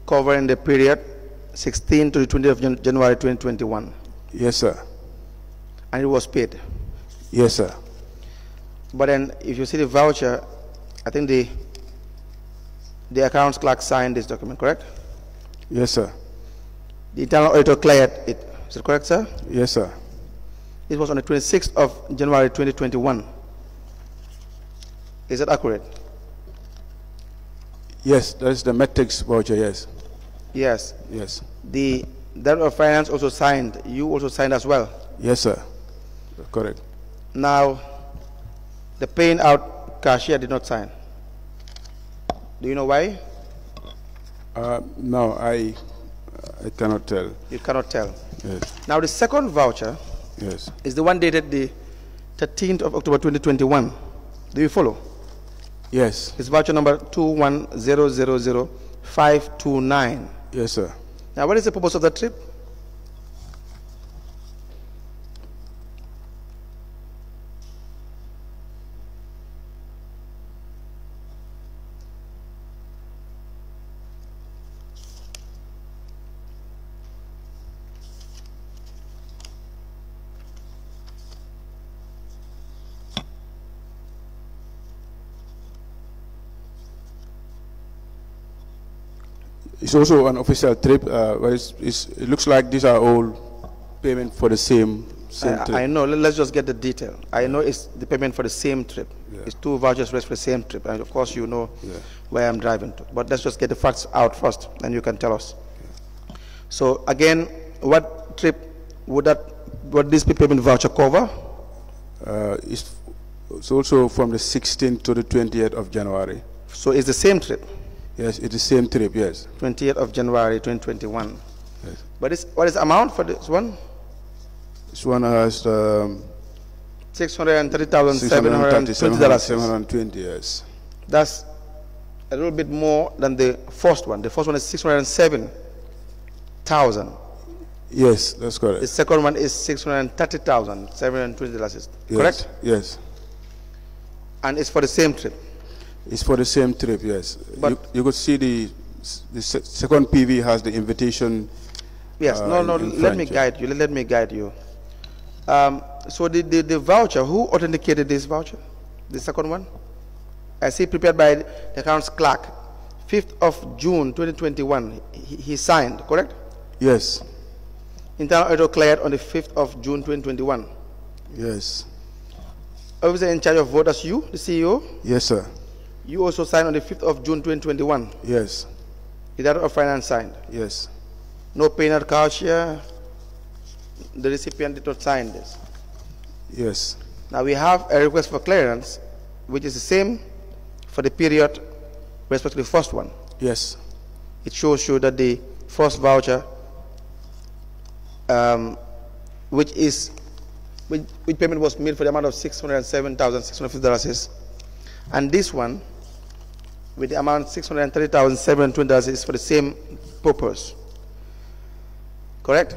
covering the period 16 to the 20th of January 2021. Yes, sir. And it was paid. Yes, sir. But then, if you see the voucher, I think the accounts clerk signed this document, correct? Yes, sir. The internal auditor cleared it. Is it correct, sir? Yes, sir. It was on the 26th of January 2021. Is that accurate? Yes, that is the 𝒂𝒃𝒔 voucher, yes. Yes. Yes. The Director of Finance also signed. You also signed as well. Yes, sir. Correct. Now, the paying out cashier did not sign. Do you know why? No, I cannot tell. You cannot tell. Yes. Now, the second voucher Yes. is the one dated the 13th of October 2021. Do you follow? Yes. It's voucher number 210000529. Yes, sir. Now, what is the purpose of that trip? It's also an official trip, but it looks like these are all payment for the same trip. I know. Let's just get the detail. I know it's the payment for the same trip. Yeah. It's two vouchers raised for the same trip. And of course, you know where I'm driving to. But let's just get the facts out first, and you can tell us. Yeah. So again, what trip would this payment voucher cover? It's also from the 16th to the 20th of January. So it's the same trip? Yes, it's the same trip, yes. 20th of January 2021. Yes. But what is the amount for this one? This one has $630,720. Yes. That's a little bit more than the first one. The first one is $607,000. Yes, that's correct. The second one is $630,720. Yes. Correct? Yes. And it's for the same trip. It's for the same trip, yes. But you could see the second PV has the invitation. Yes, let me guide you. Let me guide you. So the voucher, who authenticated this voucher? The second one? I see prepared by the accounts clerk. 5th of June 2021. He signed, correct? Yes. Internal auditor cleared on the 5th of June 2021. Yes. Officer in charge of voters, you, the CEO? Yes, sir. You also signed on the 5th of June 2021. Yes. The Director of Finance signed. Yes. No paying out cashier. The recipient did not sign this. Yes. Now we have a request for clearance, which is the same for the period respect to the first one. Yes. It shows you that the first voucher, which payment was made for the amount of $607,650, and this one, with the amount $630,720, is for the same purpose. Correct?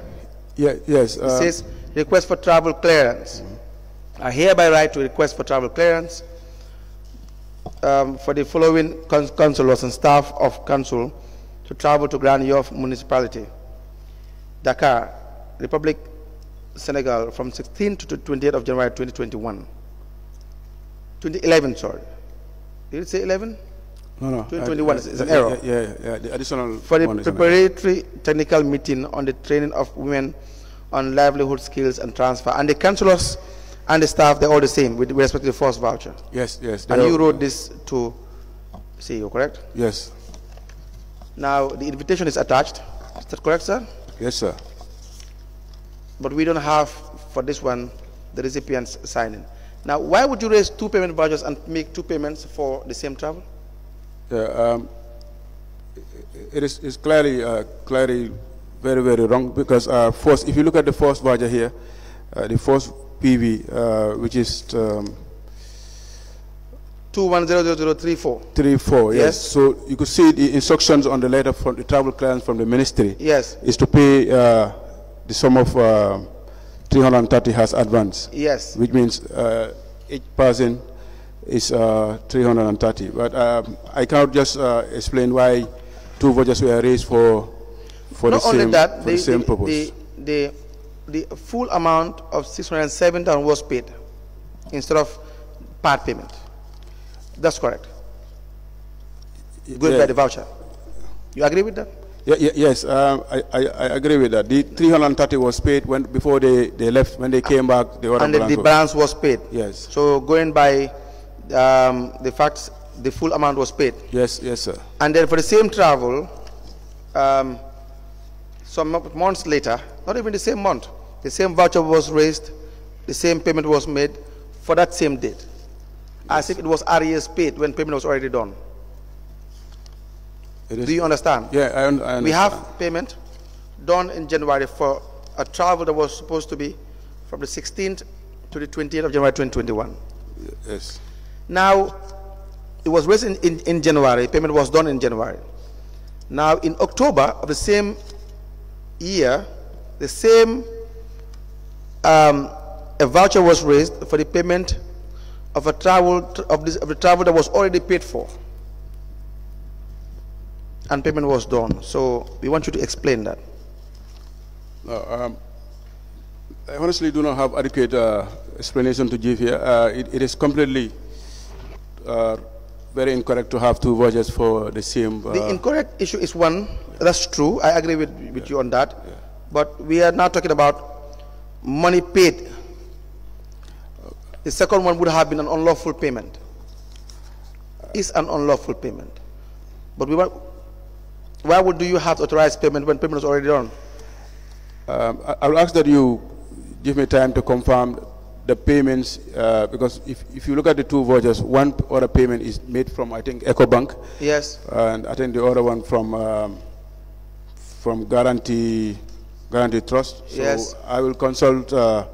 Yeah, yes. It says request for travel clearance. I hereby write to request for travel clearance for the following councillors and staff of council to travel to Grand Yoff Municipality, Dakar, Republic, Senegal, from 16th to 28th of January 2021. 2011, sorry. Did it say 11? No. 2021 is an error. Yeah. The additional for the preparatory technical meeting on the training of women on livelihood skills and transfer. And the councillors and the staff, they're all the same with respect to the first voucher. Yes. And you wrote this to CEO, correct? Yes. Now, the invitation is attached. Is that correct, sir? Yes, sir. But we don't have, for this one, the recipient's signing. Now, why would you raise two payment vouchers and make two payments for the same travel? Yeah, it's clearly very, very wrong, because first, if you look at the first voucher here, the first PV, which is 210034. 34, yes. So you could see the instructions on the letter from the travel clearance from the ministry. Yes. Is to pay the sum of 330 as advance. Yes. Which means each person is 330. But I cannot just explain why two vouchers were raised for Not the only same, that, for the same purpose. The full amount of 607,000 was paid instead of part payment. That's correct. Going by the voucher. You agree with that? Yes, I agree with that. The 330 was paid before they left. When they came back, and the balance was paid. Yes. So going by the facts, the full amount was paid. Yes, sir. And then for the same travel, some months later, not even the same month, the same voucher was raised, the same payment was made for that same date, as if it was arrears paid when payment was already done. Do you understand? Yeah, I understand. We have payment done in January for a travel that was supposed to be from the 16th to the 20th of January 2021. Yes. Now, it was raised in January, payment was done in January. Now, in October of the same year, the same a voucher was raised for the payment of a travel of the travel that was already paid for, and payment was done. So we want you to explain that. I honestly do not have adequate explanation to give here. It is completely very incorrect to have two vouchers for the same. The incorrect issue is one. That's true. I agree with you on that. Yeah. But we are now talking about money paid. The second one would have been an unlawful payment. It's an unlawful payment. But why would you have authorized payment when payment was already done? I will ask that you give me time to confirm the payments, because if you look at the two vouchers, one other payment is made from, I think, Ecobank. Yes. And I think the other one from Guarantee Trust. So yes. I will consult the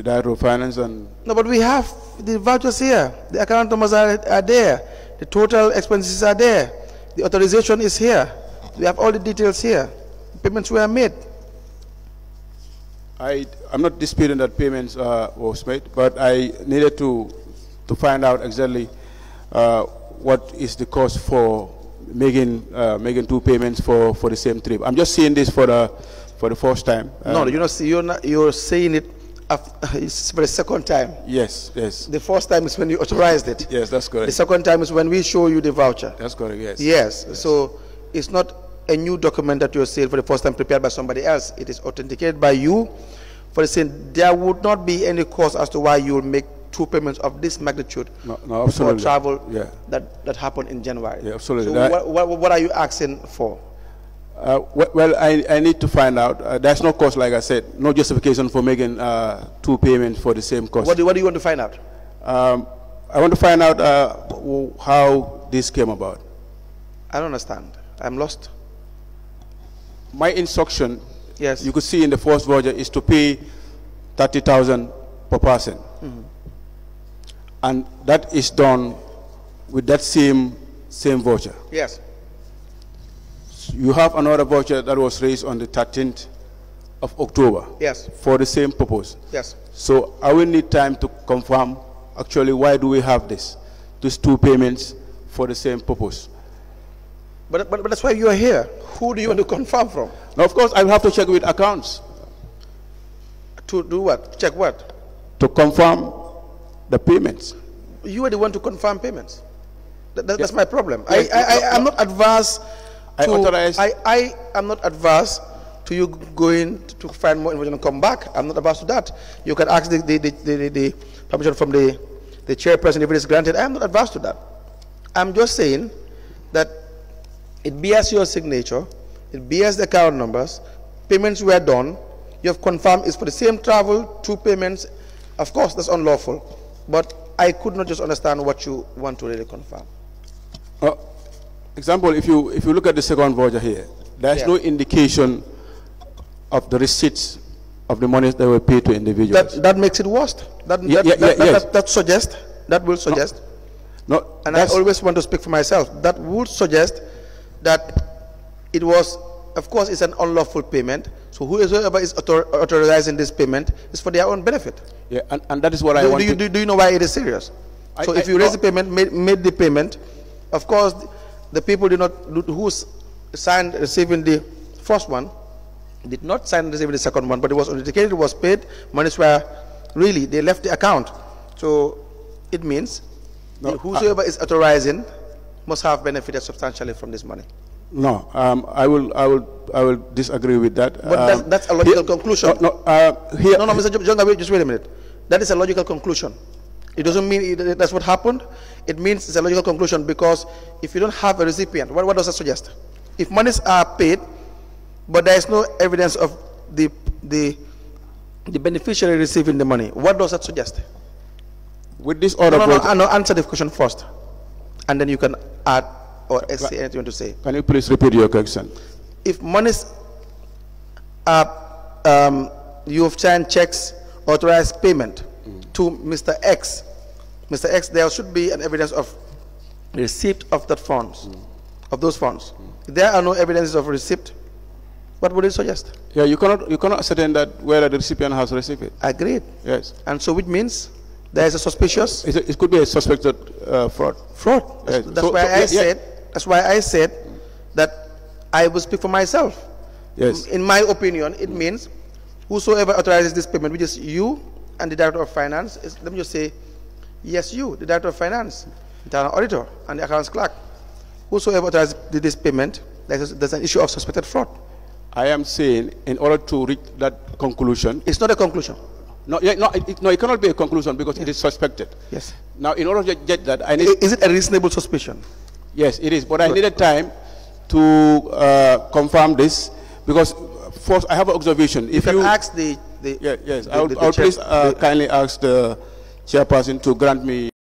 Director of Finance and... No, but we have the vouchers here. The account numbers are there. The total expenses are there. The authorization is here. We have all the details here. Payments were made. I'm not disputing that payments was made, but I needed to find out exactly what is the cost for making two payments for the same trip. I'm just seeing this for the first time. No, you're saying it. It's for the second time. Yes. The first time is when you authorized it. Yes, that's correct. The second time is when we show you the voucher. That's correct. Yes. Yes. So it's not a new document that you're saying for the first time prepared by somebody else. It is authenticated by you. For the same, there would not be any cost as to why you will make two payments of this magnitude no, for travel that happened in January. Yeah, absolutely. So what are you asking for? Well, I need to find out. There's no cost, like I said, no justification for making two payments for the same cost. What do you want to find out? I want to find out how this came about. I don't understand. I'm lost. My instruction, yes, you could see in the first voucher, is to pay 30,000 per person. Mm-hmm. And that is done with that same voucher. Yes. You have another voucher that was raised on the 13th of October. Yes. For the same purpose. Yes. So I will need time to confirm actually why do we have these two payments for the same purpose. But that's why you are here. Who do you want to confirm from? Now, of course, I will have to check with accounts. To do what? Check what? To confirm the payments. You are the one to confirm payments. That's my problem. I'm not adverse. I am not adverse to you going to find more information and come back. I'm not adverse to that. You can ask the permission from the chairperson if it is granted. I am not adverse to that. I'm just saying that it bears your signature, it bears the account numbers, payments were done, you have confirmed it's for the same travel, two payments. Of course, that's unlawful. But I could not just understand what you want to really confirm. Example, if you look at the second voucher here, there's no indication of the receipts of the monies that were paid to individuals. That makes it worse. That suggests, that will suggest. No, and I always want to speak for myself. That would suggest that it was, of course, it's an unlawful payment. So whoever is authorizing this payment is for their own benefit. Yeah, and that is what I want to... Do you know why it is serious? So if you raise the payment, made the payment, of course, the people who signed receiving the first one did not sign receiving the second one, but it was authenticated, it was paid, monies were really, they left the account. So it means whosoever is authorizing must have benefited substantially from this money. No, I will disagree with that. But that's a logical conclusion. No, Mr. Jdongawey, just wait a minute. That is a logical conclusion. It doesn't mean that's what happened. It means it's a logical conclusion, because if you don't have a recipient, what does that suggest? If monies are paid, but there is no evidence of the beneficiary receiving the money, what does that suggest? With this order, no, answer the question first, and then you can add or say anything you want to say. Can you please repeat your question? If monies are, you have signed checks, authorized payment to Mr. X. Mr. X, there should be an evidence of receipt of that funds, of those funds. If there are no evidences of receipt, what would it suggest? Yeah, you cannot ascertain that whether the recipient has received it. Agreed. Yes. And so which means there is a suspicious. It could be a suspected fraud. Fraud. Yes. That's why I said that I will speak for myself. Yes. In my opinion, it means whosoever authorizes this payment, which is you and the Director of Finance, let me just say, yes, you, the Director of Finance, internal auditor, and the accounts clerk. Whosoever authorizes this payment, there's an issue of suspected fraud. I am saying, in order to reach that conclusion, it's not a conclusion. No, it cannot be a conclusion, because it is suspected. Yes. Now, in order to get that, I need. Is it a reasonable suspicion? Yes, it is. But I needed time to confirm this, because first I have an observation. If you ask the yes, I'll please kindly ask the chairperson to grant me